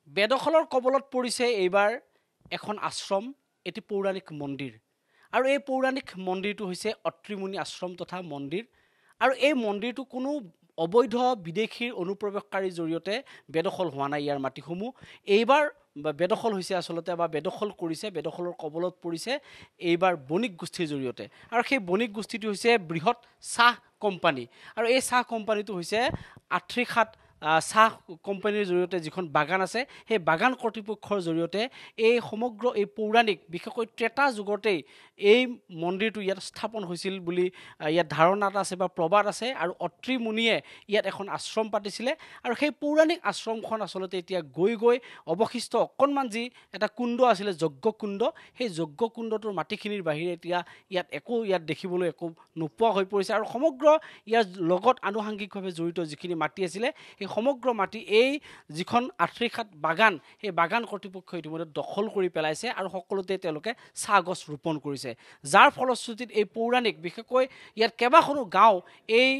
বেদখলৰ কবলত পৰিছে এইবাৰ এখন আশ্ৰম, এটি পৌৰাণিক মন্দিৰ। আৰু এই পৌৰাণিক মন্দিৰটো হৈছে অত্ৰিমুনি আশ্ৰম তথা মন্দিৰ। আৰু এই মন্দিৰটো কোনো অবৈধ বিদেশীৰ অনুপ্ৰৱেশকাৰীৰ জৰিয়তে বেদখল হোৱা নাই। ইয়াৰ মাটিসমূহ এইবাৰ বেদখল হৈছে আচলতে, বা বেদখল কৰিছে, বেদখলৰ কবলত পৰিছে এইবাৰ বণিক গোষ্ঠীৰ জৰিয়তে। আৰু সেই বণিক গোষ্ঠীটো হৈছে বৃহৎ চাহ কোম্পানী। আৰু এই চাহ কোম্পানীটো হৈছে আঠ্ৰিঘাট চাহ কোম্পানীৰ জৰিয়তে যিখন বাগান আছে, সেই বাগান কৰ্তৃপক্ষৰ জৰিয়তে এই সমগ্ৰ এই পৌৰাণিক, বিশেষকৈ ত্ৰেতা যুগতেই এই মন্দিৰটো ইয়াত স্থাপন হৈছিল বুলি ইয়াত ধাৰণা এটা আছে বা প্ৰবাদ আছে। আৰু অত্ৰি মুনিয়ে ইয়াত এখন আশ্ৰম পাতিছিলে। আৰু সেই পৌৰাণিক আশ্ৰমখন আচলতে এতিয়া গৈ গৈ অৱশিষ্ট অকণমান যি এটা কুণ্ড আছিলে, যজ্ঞকুণ্ড, সেই যজ্ঞকুণ্ডটোৰ মাটিখিনিৰ বাহিৰে এতিয়া ইয়াত দেখিবলৈ একো নোপোৱা হৈ পৰিছে। আৰু সমগ্ৰ ইয়াৰ লগত আনুষাংগিকভাৱে জড়িত যিখিনি মাটি আছিলে, সেই সমগ্ৰ মাটি এই যিখন আঠ্ৰিঘাট বাগান, সেই বাগান কৰ্তৃপক্ষই ইতিমধ্যে দখল কৰি পেলাইছে। আৰু সকলোতে তেওঁলোকে চাহ গছ ৰোপণ কৰিছে, যাৰ ফলশ্ৰুতিত এই পৌৰাণিক, বিশেষকৈ ইয়াত কেইবাখনো গাঁও এই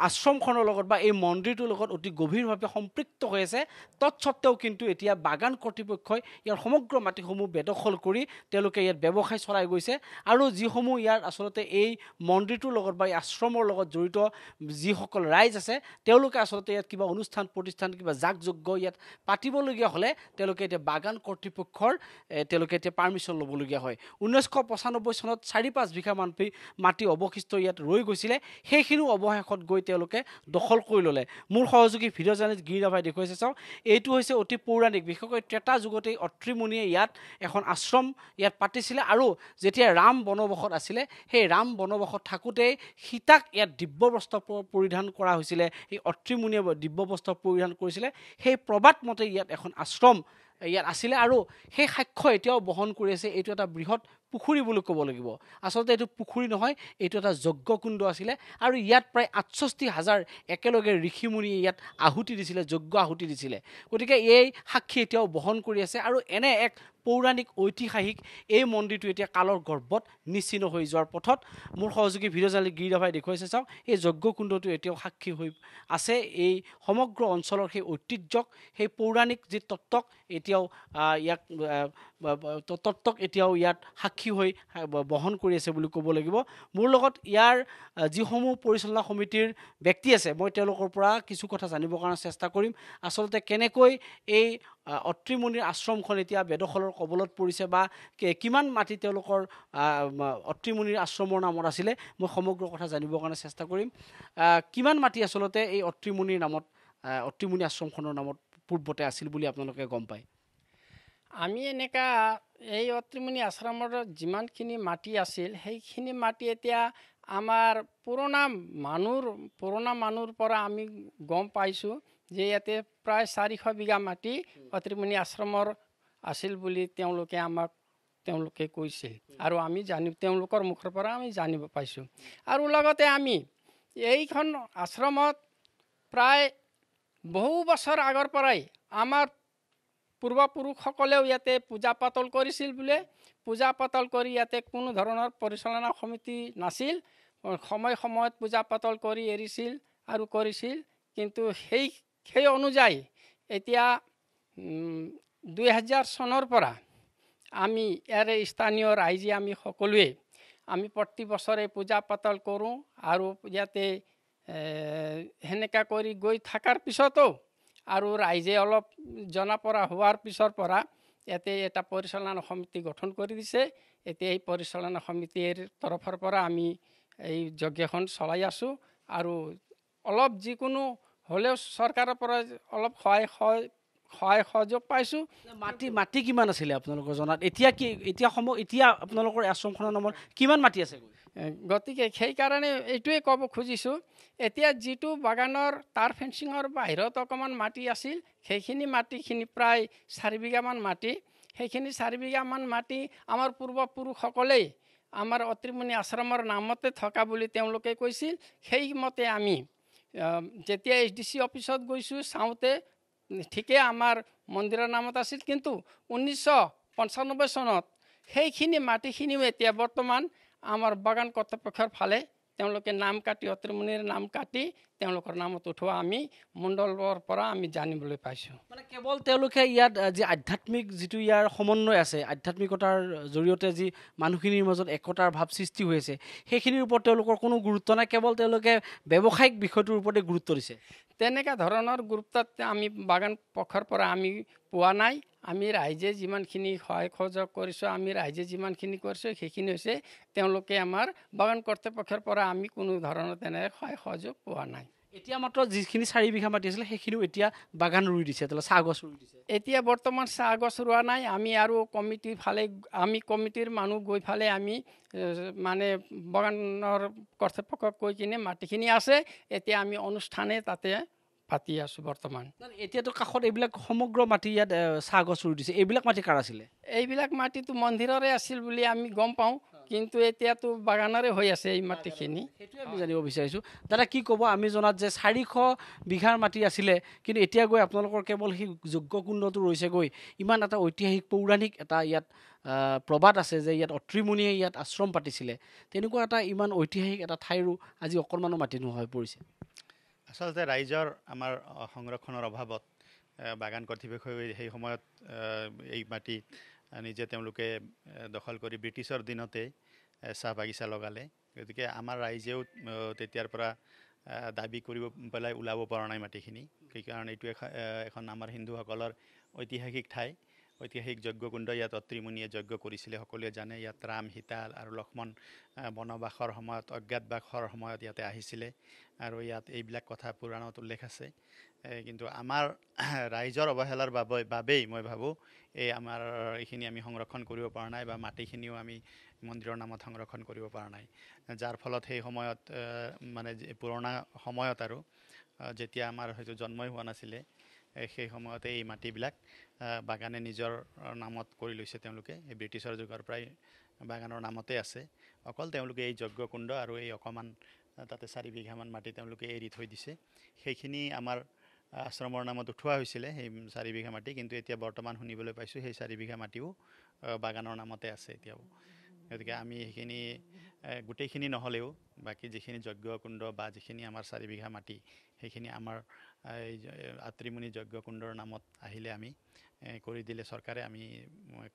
আশ্ৰমখনৰ লগত বা এই মন্দিৰটোৰ লগত অতি গভীৰভাৱে সম্পৃক্ত হৈ আছে। তৎসত্ত্বেও কিন্তু এতিয়া বাগান কৰ্তৃপক্ষই ইয়াৰ সমগ্ৰ মাটিসমূহ বেদখল কৰি তেওঁলোকে ইয়াত ব্যৱসায় চলাই গৈছে। আৰু যিসমূহ ইয়াৰ আচলতে এই মন্দিৰটোৰ লগত বা এই আশ্ৰমৰ লগত জড়িত যিসকল ৰাইজ আছে, তেওঁলোকে আচলতে ইয়াত কিবা অনুষ্ঠান প্ৰতিষ্ঠান, কিবা যাগযজ্ঞ ইয়াত পাতিবলগীয়া হ'লে তেওঁলোকে এতিয়া বাগান কৰ্তৃপক্ষৰ তেওঁলোকে এতিয়া পাৰ্মিশ্যন ল'বলগীয়া হয়। 1995 চনত 4-5 বিঘা মাটি অৱশিষ্ট ইয়াত ৰৈ গৈছিলে, সেইখিনিও অৱশেষত গৈ তেওঁলোকে দখল কৰি ল'লে। মোৰ সহযোগী ভিডিঅ' জাৰ্নেলিষ্ট গিৰিৰাভাই দেখুৱাইছে, চাওক, এইটো হৈছে অতি পৌৰাণিক, বিশেষকৈ ত্ৰেতা যুগতেই অত্ৰি মুনিয়ে ইয়াত এখন আশ্ৰম ইয়াত পাতিছিলে। আৰু যেতিয়া ৰাম বনবাসত আছিলে, সেই ৰাম বনবাসত থাকোঁতেই সীতাক ইয়াত দিব্য বস্ত্ৰ পৰিধান কৰা হৈছিলে, এই অত্ৰি মুনিয়ে দিব্য বস্ত্ৰ পৰিধান কৰিছিলে। সেই প্ৰবাদ মতে ইয়াত এখন আশ্ৰম ইয়াত আছিলে। আৰু সেই সাক্ষ্য এতিয়াও বহন কৰি আছে। এইটো এটা বৃহৎ পুখুৰী বুলি ক'ব লাগিব। আচলতে এইটো পুখুৰী নহয়, এইটো এটা যজ্ঞকুণ্ড আছিলে। আৰু ইয়াত প্ৰায় 68,000 একেলগে ঋষিমুনিয়ে ইয়াত আহুতি দিছিলে, যজ্ঞ আহুতি দিছিলে। গতিকে এই সাক্ষী এতিয়াও বহন কৰি আছে। আৰু এনে এক পৌৰাণিক ঐতিহাসিক এই মন্দিৰটো এতিয়া কালৰ গৰ্ভত নিশ্চিহ্ন হৈ যোৱাৰ পথত। মোৰ সহযোগী ভিডিঅ' জাৰ্নেলিষ্ট গিৰিৰাভাই দেখুৱাইছে, চাওক, এই যজ্ঞকুণ্ডটো এতিয়াও সাক্ষী হৈ আছে। এই সমগ্ৰ অঞ্চলৰ সেই ঐতিহ্যক, সেই পৌৰাণিক যি তত্ত্বক এতিয়াও ইয়াত সাক্ষী হৈ বহন কৰি আছে বুলি ক'ব লাগিব। মোৰ লগত ইয়াৰ যিসমূহ পৰিচালনা সমিতিৰ ব্যক্তি আছে, মই তেওঁলোকৰ পৰা কিছু কথা জানিবৰ কাৰণে চেষ্টা কৰিম। আচলতে কেনেকৈ এই অত্ৰি মুনিৰ আশ্ৰমখন এতিয়া বেদখলৰ কবলত পৰিছে, বা কিমান মাটি তেওঁলোকৰ অত্ৰি মুনিৰ আশ্ৰমৰ নামত আছিলে, মই সমগ্ৰ কথা জানিবৰ কাৰণে চেষ্টা কৰিম। কিমান মাটি আচলতে এই অত্ৰি মুনিৰ নামত, অত্ৰি মুনি আশ্ৰমখনৰ নামত পূৰ্বতে আছিল বুলি আপোনালোকে গম পায়? আমি এনেকা এই অত্ৰিমুনি আশ্ৰমৰ যিমানখিনি মাটি আছিল, সেইখিনি মাটি এতিয়া আমাৰ পুৰণা মানুহৰ পৰা আমি গম পাইছোঁ যে ইয়াতে প্ৰায় 400 বিঘা মাটি অত্ৰিমুনি আশ্ৰমৰ আছিল বুলি তেওঁলোকে কৈছিল। আৰু আমি তেওঁলোকৰ মুখৰ পৰা আমি জানিব পাইছোঁ। আৰু লগতে আমি এইখন আশ্ৰমত প্ৰায় বহু বছৰ আগৰ পৰাই আমাৰ পূৰ্বপুৰুষসকলেও ইয়াতে পূজা পাতল কৰিছিল বোলে। পূজা পাতল কৰি ইয়াতে কোনো ধৰণৰ পৰিচালনা সমিতি নাছিল। সময়ত পূজা পাতল কৰি এৰিছিল আৰু কৰিছিল। কিন্তু সেই অনুযায়ী এতিয়া 2000 চনৰ পৰা আমি ইয়াৰে স্থানীয় ৰাইজে আমি সকলোৱে আমি প্ৰতি বছৰে পূজা পাতল কৰোঁ। আৰু ইয়াতে সেনেকা কৰি গৈ থকাৰ পিছতো আৰু ৰাইজে অলপ জনা পৰা হোৱাৰ পিছৰ পৰা ইয়াতে এটা পৰিচালনা সমিতি গঠন কৰি দিছে। এতিয়া এই পৰিচালনা সমিতিৰ তৰফৰ পৰা আমি এই যজ্ঞখন চলাই আছোঁ। আৰু অলপ যিকোনো হ'লেও চৰকাৰৰ পৰা অলপ সহায় সহযোগ পাইছোঁ। মাটি কিমান আছিলে আপোনালোকৰ জনাত? এতিয়া আপোনালোকৰ আশ্ৰমখনৰ নামত কিমান মাটি আছে? গতিকে সেইকাৰণে এইটোৱে ক'ব খুজিছোঁ, এতিয়া যিটো বাগানৰ তাৰ ফেঞ্চিঙৰ বাহিৰত অকণমান মাটি আছিল, সেইখিনি মাটিখিনি প্ৰায় 4 বিঘামান মাটি। সেইখিনি 4 বিঘামান মাটি আমাৰ পূৰ্বপুৰুষসকলেই আমাৰ অত্ৰি মুনি আশ্ৰমৰ নামতে থকা বুলি তেওঁলোকে কৈছিল। সেইমতে আমি যেতিয়া SDC অফিচত গৈছোঁ, চাওঁতে ঠিকেই আমাৰ মন্দিৰৰ নামত আছিল। কিন্তু 1995 চনত সেইখিনি মাটিখিনিও এতিয়া বৰ্তমান আমাৰ বাগান কৰ্তৃপক্ষৰ ফালে তেওঁলোকে নাম কাটি, অত্ৰি মুনিৰ নাম কাটি তেওঁলোকৰ নামত উঠোৱা আমি মণ্ডলৰ পৰা আমি জানিবলৈ পাইছোঁ। মানে কেৱল তেওঁলোকে ইয়াত যি আধ্যাত্মিক যিটো ইয়াৰ সমন্বয় আছে, আধ্যাত্মিকতাৰ জৰিয়তে যি মানুহখিনিৰ মাজত একতাৰ ভাৱ সৃষ্টি হৈ আছে, সেইখিনিৰ ওপৰত তেওঁলোকৰ কোনো গুৰুত্ব নাই, কেৱল তেওঁলোকে ব্যৱসায়িক বিষয়টোৰ ওপৰতে গুৰুত্ব দিছে। তেনেকুৱা ধৰণৰ গুৰুত্ব আমি বাগান পক্ষৰ পৰা আমি পোৱা নাই। আমি ৰাইজে যিমানখিনি সহায় সহযোগ কৰিছোঁ, আমি ৰাইজে যিমানখিনি কৰিছোঁ, সেইখিনি হৈছে তেওঁলোকে আমাৰ বাগান কৰ্তৃপক্ষৰ পৰা আমি কোনো ধৰণৰ তেনে সহায় সহযোগ পোৱা নাই। এতিয়া মাত্ৰ যিখিনি 4 বিঘা মাটি আছিলে সেইখিনিও এতিয়া বাগান ৰুই দিছে, তেতিয়াহ'লে চাহ গছ ৰুই দিছে। এতিয়া বৰ্তমান চাহ গছ ৰোৱা নাই। আমি আৰু কমিটিৰ ফালে কমিটিৰ মানুহ গৈ ফালে আমি মানে বাগানৰ কৰ্তৃপক্ষক কৈ কিনে মাটিখিনি আছে, এতিয়া আমি অনুষ্ঠানে তাতে পাতি আছোঁ বৰ্তমান। এতিয়াতো কাষত এইবিলাক সমগ্ৰ মাটি ইয়াত চাহ গছ ৰুই দিছে, এইবিলাক মাটি কাৰ আছিলে? এইবিলাক মাটিটো মন্দিৰৰে আছিল বুলি আমি গম পাওঁ, কিন্তু এতিয়াতো বাগানৰে হৈ আছে এই মাটিখিনি। সেইটোৱে আমি জানিব বিচাৰিছোঁ। দাদা কি ক'ব? আমি জনাত যে 400 বিঘাৰ মাটি আছিলে, কিন্তু এতিয়া গৈ আপোনালোকৰ কেৱল সেই যজ্ঞকুণ্ডটো ৰৈছে গৈ। ইমান এটা ঐতিহাসিক পৌৰাণিক এটা ইয়াত প্ৰবাদ আছে যে ইয়াত অত্ৰিমুনিয়ে ইয়াত আশ্ৰম পাতিছিলে, তেনেকুৱা এটা ইমান ঐতিহাসিক এটা ঠাইৰো আজি অকণমানো মাটি নোহোৱা হৈ পৰিছে। আচলতে ৰাইজৰ আমাৰ সংৰক্ষণৰ অভাৱত বাগান কৰ্তৃপক্ষই সেই সময়ত এই মাটি নিজে তেওঁলোকে দখল কৰি ব্ৰিটিছৰ দিনতে চাহ বাগিচা লগালে। গতিকে আমাৰ ৰাইজেও তেতিয়াৰ পৰা দাবী কৰিব পেলাই ওলাব পৰা নাই মাটিখিনি, সেইকাৰণে এইটো এখন আমাৰ হিন্দুসকলৰ ঐতিহাসিক ঠাই, ঐতিহাসিক যজ্ঞকুণ্ড। ইয়াত অত্ৰিমুনিয়ে যজ্ঞ কৰিছিলে, সকলোৱে জানে। ইয়াত ৰাম, সীতা আৰু লক্ষ্মণ বনবাসৰ সময়ত, অজ্ঞাতবাসৰ সময়ত ইয়াতে আহিছিলে, আৰু ইয়াত এইবিলাক কথা পুৰাণত উল্লেখ আছে। কিন্তু আমাৰ ৰাইজৰ অৱহেলাৰ বাবেই মই ভাবোঁ আমাৰ এইখিনি আমি সংৰক্ষণ কৰিব পৰা নাই, বা মাটিখিনিও আমি মন্দিৰৰ নামত সংৰক্ষণ কৰিব পৰা নাই, যাৰ ফলত সেই সময়ত মানে পুৰণা সময়ত আৰু যেতিয়া আমাৰ হয়তো জন্মই হোৱা নাছিলে, সেই সময়তে এই মাটিবিলাক বাগানে নিজৰ নামত কৰি লৈছে তেওঁলোকে। এই ব্ৰিটিছৰ যুগৰ পৰাই বাগানৰ নামতে আছে। অকল তেওঁলোকে এই যজ্ঞকুণ্ড আৰু এই অকণমান তাতে 4 বিঘামান মাটি তেওঁলোকে এৰি থৈ দিছে। সেইখিনি আমাৰ আশ্ৰমৰ নামত উঠোৱা হৈছিলে, সেই 4 বিঘা মাটি, কিন্তু এতিয়া বৰ্তমান শুনিবলৈ পাইছোঁ সেই 4 বিঘা মাটিও বাগানৰ নামতে আছে এতিয়াও। গতিকে আমি সেইখিনি গোটেইখিনি নহ'লেও বাকী যিখিনি যজ্ঞকুণ্ড বা যিখিনি আমাৰ 4 বিঘা মাটি, সেইখিনি আমাৰ এই আত্ৰিমুনি যজ্ঞকুণ্ডৰ নামত আহিলে আমি কৰি দিলে চৰকাৰে আমি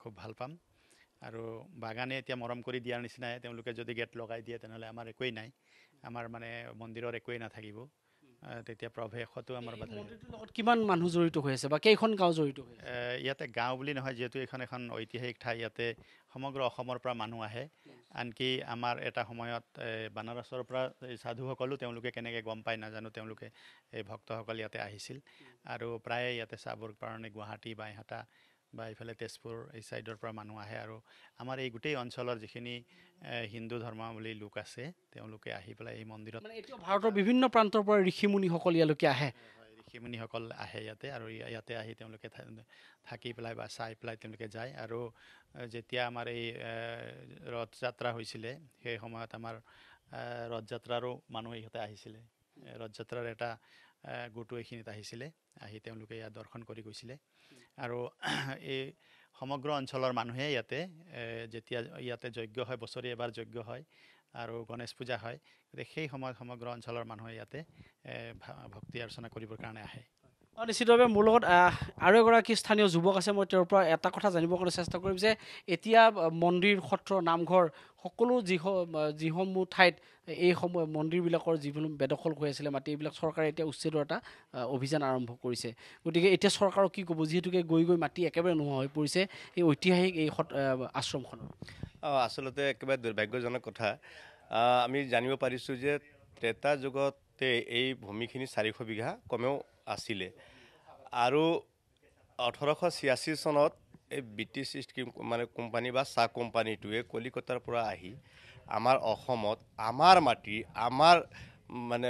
খুব ভাল পাম। আৰু বাগানে এতিয়া মৰম কৰি দিয়াৰ নিচিনাই, তেওঁলোকে যদি গেট লগাই দিয়ে তেনেহ'লে আমাৰ একোৱেই নাই, আমাৰ মানে মন্দিৰৰ একোৱেই নাথাকিব, তেতিয়া প্ৰৱেশতো আমাৰ বাধা। মন্দিৰটোৰ লগত কিমান মানুহ জড়িত হৈ আছে বা কেইখন গাঁও জড়িত হৈ আছে? ইয়াতে গাঁও বুলি নহয়, যিহেতু এইখন এখন ঐতিহাসিক ঠাই, ইয়াতে সমগ্ৰ অসমৰ পৰা মানুহ আহে। আনকি আমাৰ এটা সময়ত বানাৰসৰ পৰা সাধুসকলো তেওঁলোকে কেনেকৈ গম পায় নাজানো, তেওঁলোকে এই ভক্তসকল ইয়াতে আহিছিল, আৰু প্ৰায়ে ইয়াতে চাবৰ কাৰণে গুৱাহাটী, বাইহাটা বা এইফালে তেজপুৰ এই ছাইডৰ পৰা মানুহ আহে। আৰু আমাৰ এই গোটেই অঞ্চলৰ যিখিনি হিন্দু ধৰ্মাৱলম্বী লোক আছে, তেওঁলোকে আহি পেলাই এই মন্দিৰত, এতিয়া ভাৰতৰ বিভিন্ন প্ৰান্তৰ পৰা ঋষিমুনিসকল ইয়ালৈকে আহে। ঋষিমুনিসকল আহে ইয়াতে, আৰু ইয়াতে আহি তেওঁলোকে থাকি পেলাই বা চাই পেলাই তেওঁলোকে যায়। আৰু যেতিয়া আমাৰ এই ৰথযাত্ৰা হৈছিলে, সেই সময়ত আমাৰ ৰথযাত্ৰাৰো মানুহ ইয়াতে আহিছিলে। ৰথযাত্ৰাৰ এটা গোটো এইখিনিত আহিছিলে, আহি তেওঁলোকে ইয়াত দৰ্শন কৰি গৈছিলে। আৰু এই সমগ্ৰ অঞ্চলৰ মানুহে ইয়াতে যেতিয়া ইয়াতে যজ্ঞ হয়, বছৰি এবাৰ যজ্ঞ হয় আৰু গণেশ পূজা হয়, গতিকে সেই সময়ত সমগ্ৰ অঞ্চলৰ মানুহে ইয়াতে ভক্তি অৰ্চনা কৰিবৰ কাৰণে আহে। নিশ্চিতভাৱে মোৰ লগত আৰু এগৰাকী স্থানীয় যুৱক আছে, মই তেওঁৰ পৰা এটা কথা জানিবৰ কাৰণে চেষ্টা কৰিম যে এতিয়া মন্দিৰ, সত্ৰ, নামঘৰ সকলো যিসমূহ ঠাইত এই মন্দিৰবিলাকৰ যিবোৰ বেদখল হৈ আছিলে মাটি, এইবিলাক চৰকাৰে এতিয়া উচ্ছেদৰ এটা অভিযান আৰম্ভ কৰিছে। গতিকে এতিয়া চৰকাৰক কি ক'ব, যিহেতুকে গৈ মাটি একেবাৰে নোহোৱা হৈ পৰিছে এই ঐতিহাসিক এই আশ্ৰমখনত? আচলতে একেবাৰে দুৰ্ভাগ্যজনক কথা। আমি জানিব পাৰিছোঁ যে ত্ৰেতা যুগতে এই ভূমিখিনি 400 বিঘা কমেও আছিলে, আৰু 1886 চনত এই ব্ৰিটিছ ইষ্ট মানে কোম্পানী বা চাহ কোম্পানীটোৱে কলিকতাৰ পৰা আহি আমাৰ অসমত আমাৰ মাটি, আমাৰ মানে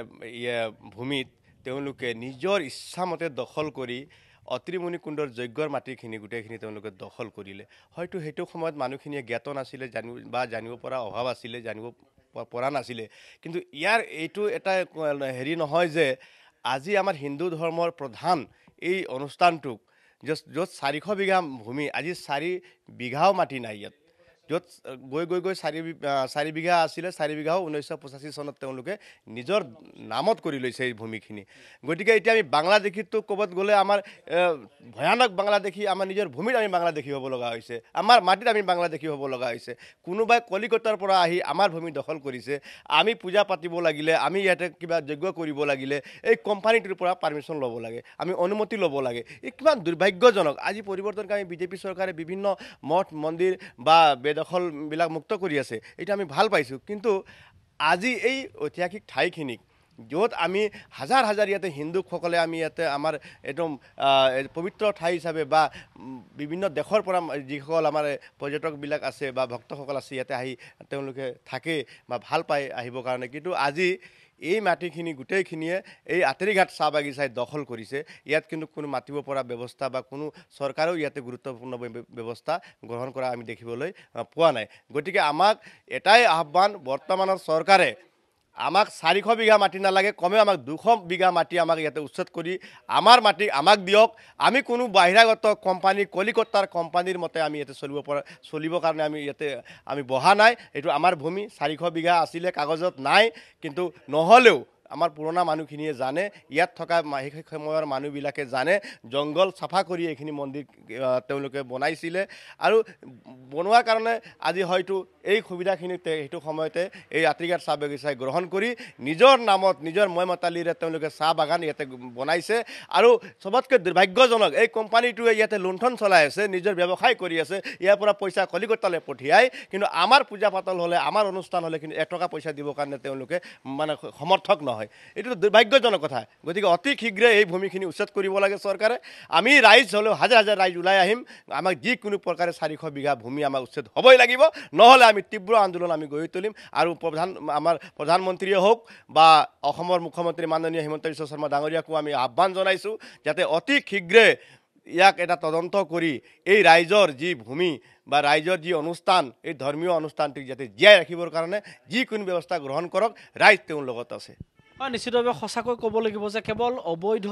ভূমিত তেওঁলোকে নিজৰ ইচ্ছামতে দখল কৰি অত্ৰিমুনি কুণ্ডৰ যজ্ঞৰ মাটিখিনি গোটেইখিনি তেওঁলোকে দখল কৰিলে। হয়তো সেইটো সময়ত মানুহখিনিয়ে জ্ঞাত নাছিলে, জানিব পৰা অভাৱ আছিলে, জানিব পৰা নাছিলে। কিন্তু ইয়াৰ এইটো এটা হেৰি নহয় যে আজি আমাৰ হিন্দু ধৰ্মৰ প্ৰধান এই অনুষ্ঠানটোক য'ত 400 বিঘা ভূমি, আজি 4 বিঘাও মাটি নাই ইয়াত, য'ত গৈ 4 বিঘা আছিলে 4 বিঘাও 1985 চনত তেওঁলোকে নিজৰ নামত কৰি লৈছে এই ভূমিখিনি। গতিকে এতিয়া আমি বাংলাদেশীটো ক'ৰবাত গ'লে আমাৰ ভয়ানক বাংলাদেশী, আমাৰ নিজৰ ভূমিত আমি বাংলাদেশী হ'ব লগা হৈছে, আমাৰ মাটিত আমি বাংলাদেশী হ'ব লগা হৈছে। কোনোবাই কলিকতাৰ পৰা আহি আমাৰ ভূমি দখল কৰিছে, আমি পূজা পাতিব লাগিলে, আমি ইয়াতে কিবা যজ্ঞ কৰিব লাগিলে এই কোম্পানীটোৰ পৰা পাৰ্মিশ্যন ল'ব লাগে, আমি অনুমতি ল'ব লাগে। এই কিমান দুৰ্ভাগ্যজনক। আজি পৰিৱৰ্তনকাৰী বিজেপি চৰকাৰে বিভিন্ন মঠ মন্দিৰ বা বেদখলবিলাক মুক্ত কৰি আছে, এইটো আমি ভাল পাইছোঁ। কিন্তু আজি এই ঐতিহাসিক ঠাইখিনিক য'ত আমি হাজাৰ হাজাৰ ইয়াতে হিন্দুসকলে আমি ইয়াতে আমাৰ একদম পবিত্ৰ ঠাই হিচাপে বা বিভিন্ন দেশৰ পৰা যিসকল আমাৰ পৰ্যটকবিলাক আছে বা ভক্তসকল আছে ইয়াতে আহি তেওঁলোকে থাকে বা ভাল পায় আহিবৰ কাৰণে, কিন্তু আজি এই মাটিখিনি গোটেইখিনিয়ে এই আঁতেৰীঘাট চাহ বাগিচাই দখল কৰিছে। ইয়াত কিন্তু কোনো মাতিব পৰা ব্যৱস্থা বা কোনো চৰকাৰেও ইয়াতে গুৰুত্বপূৰ্ণ ব্যৱস্থা গ্ৰহণ কৰা আমি দেখিবলৈ পোৱা নাই। গতিকে আমাক এটাই আহ্বান, বৰ্তমানৰ চৰকাৰে আমাক 400 বিঘা মাটি নালাগে, কমেও আমাক 200 বিঘা মাটি আমাক ইয়াতে উচ্ছেদ কৰি আমাৰ মাটি আমাক দিয়ক। আমি কোনো বাহিৰাগত কোম্পানী, কলিকতাৰ কোম্পানীৰ মতে আমি ইয়াতে চলিবৰ কাৰণে আমি ইয়াতে আমি বহা নাই। এইটো আমাৰ ভূমি, 400 বিঘা আছিলে, কাগজত নাই। কিন্তু নহ'লেও আমাৰ পুৰণা মানুহখিনিয়ে জানে, ইয়াত থকা সেই সময়ৰ মানুহবিলাকে জানে, জংঘল চাফা কৰি এইখিনি মন্দিৰ তেওঁলোকে বনাইছিলে। আৰু বনোৱাৰ কাৰণে আজি হয়তো এই সুবিধাখিনি সেইটো সময়তে এই আঁতেৰীঘাট চাহ বাগিচাই গ্ৰহণ কৰি নিজৰ নামত নিজৰ মৈমতালিৰে তেওঁলোকে চাহ বাগান ইয়াতে বনাইছে। আৰু চবতকৈ দুৰ্ভাগ্যজনক, এই কোম্পানীটোৱে ইয়াতে লুণ্ঠন চলাই আছে, নিজৰ ব্যৱসায় কৰি আছে, ইয়াৰ পৰা পইচা কলিকতালৈ পঠিয়াই। কিন্তু আমাৰ পূজা পাতল হ'লে, আমাৰ অনুষ্ঠান হ'লে কিন্তু 1 টকা পইচা দিবৰ কাৰণে তেওঁলোকে মানে সমৰ্থক নহয়। এইটো দুৰ্ভাগ্যজনক কথা। গতিকে অতি শীঘ্ৰে এই ভূমিখিনি উচ্ছেদ কৰিব লাগে চৰকাৰে। আমি ৰাইজ হ'লেও হাজাৰ হাজাৰ ৰাইজ ওলাই আহিম, আমাক যিকোনো প্ৰকাৰে 400 বিঘা ভূমি আমাক উচ্ছেদ হ'বই লাগিব, নহ'লে আমি তীব্ৰ আন্দোলন আমি গঢ়ি তুলিম। আৰু আমাৰ প্ৰধানমন্ত্ৰীয়ে হওক বা অসমৰ মুখ্যমন্ত্ৰী মাননীয় হিমন্ত বিশ্ব শৰ্মা ডাঙৰীয়াকো আমি আহ্বান জনাইছোঁ যাতে অতি শীঘ্ৰে ইয়াক এটা তদন্ত কৰি এই ৰাইজৰ যি ভূমি বা ৰাইজৰ যি অনুষ্ঠান, এই ধৰ্মীয় অনুষ্ঠানটিক যাতে জীয়াই ৰাখিবৰ কাৰণে যিকোনো ব্যৱস্থা গ্ৰহণ কৰক। ৰাইজ তেওঁৰ লগত আছে। নিশ্চিতভাৱে সঁচাকৈ ক'ব লাগিব যে কেৱল অবৈধ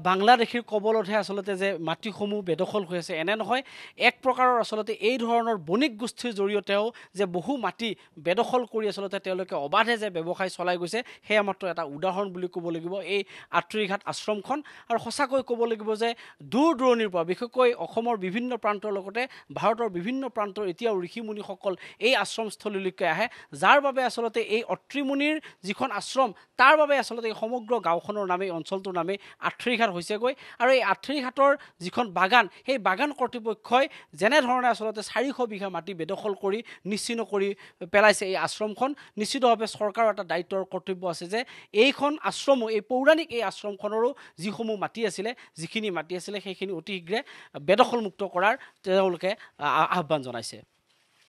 বাংলাদেশীৰ কবলতহে আচলতে যে মাটিসমূহ বেদখল হৈ আছে এনে নহয়। এক প্ৰকাৰৰ আচলতে এই ধৰণৰ বণিক গোষ্ঠীৰ জৰিয়তেও যে বহু মাটি বেদখল কৰি আচলতে তেওঁলোকে অবাধে যে ব্যৱসায় চলাই গৈছে, সেয়া মাত্ৰ এটা উদাহৰণ বুলি ক'ব লাগিব এই আঁতেৰীঘাট আশ্ৰমখন। আৰু সঁচাকৈ ক'ব লাগিব যে দূৰ দূৰণিৰ পৰা, বিশেষকৈ অসমৰ বিভিন্ন প্ৰান্তৰ লগতে ভাৰতৰ বিভিন্ন প্ৰান্তৰ এতিয়াও ঋষিমুনিসকল এই আশ্ৰমস্থলীলৈকে আহে, যাৰ বাবে আচলতে এই অত্ৰিমুনিৰ যিখন আশ্ৰম তাৰ বাবে আচলতে সমগ্ৰ গাঁওখনৰ নামেই, অঞ্চলটোৰ নামেই আঁতেৰীঘাট হৈছেগৈ। আৰু এই আঁতেৰীঘাটৰ যিখন বাগান, সেই বাগান কৰ্তৃপক্ষই যেনেধৰণে আচলতে 400 বিঘা মাটি বেদখল কৰি নিশ্চিহ্ন কৰি পেলাইছে এই আশ্ৰমখন, নিশ্চিতভাৱে চৰকাৰৰ এটা দায়িত্বৰ কৰ্তব্য আছে যে এইখন আশ্ৰমো, এই পৌৰাণিক এই আশ্ৰমখনৰো যিসমূহ মাটি আছিলে, যিখিনি মাটি আছিলে সেইখিনি অতি শীঘ্ৰে বেদখলমুক্ত কৰাৰ তেওঁলোকে আহ্বান জনাইছে।